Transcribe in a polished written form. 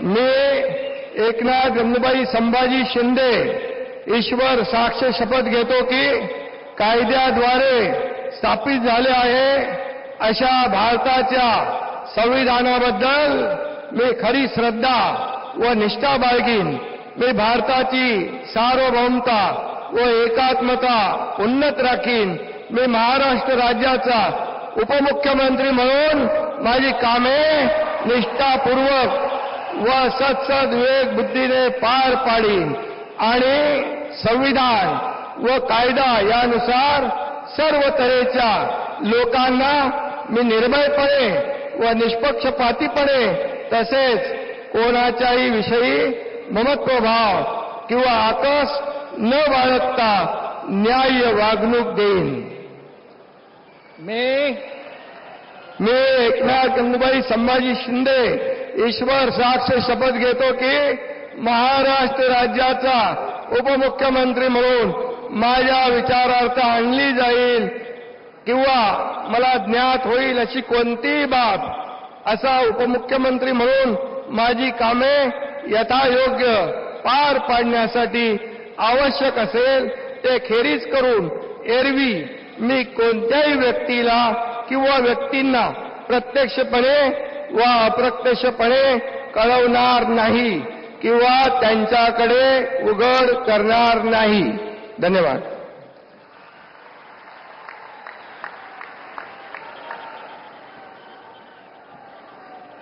मी एकनाथ गंगूबाई संभाजी शिंदे ईश्वर साक्ष शपथ घेतो की कायद्याद्वारे स्थापित झाले आहे अशा भारताच्या संविधानाबद्दल मी खरी श्रद्धा व निष्ठा बाळगीन। मी भारताची सार्वभौमता व एकात्मता उन्नत राखीन। मी महाराष्ट्र राज्याचा उपमुख्यमंत्री म्हणून माझी कामे निष्ठापूर्वक व सत्सद विवेक बुद्धीने पार पाडीन आणि संविधान व कायदा यानुसार सर्व तऱ्हेच्या लोकांना मी निर्भयपणे व निष्पक्षपातीपणे तसेच कोणाच्याही विषयी ममत्वभाव किंवा आकस न बाळगता न्याय्य वागणूक देईन। मी एकनाथ गंगूबाई संभाजी शिंदे ईश्वर साक्ष शपथ घेतो की महाराष्ट्र राज्याचा उपमुख्यमंत्री म्हणून माझ्या विचारार्थ आणली जाईल किंवा मला ज्ञात होईल अशी कोणतीही बाब असा उपमुख्यमंत्री म्हणून माझी कामे यथायोग्य पार पाडण्यासाठी आवश्यक असेल ते खेरीज करून एरवी मी कोणत्याही व्यक्तीला किंवा व्यक्तींना प्रत्यक्षपणे व अप्रत्यक्षपणे कळवणार नाही किंवा त्यांच्याकडे उघड करणार नाही। धन्यवाद।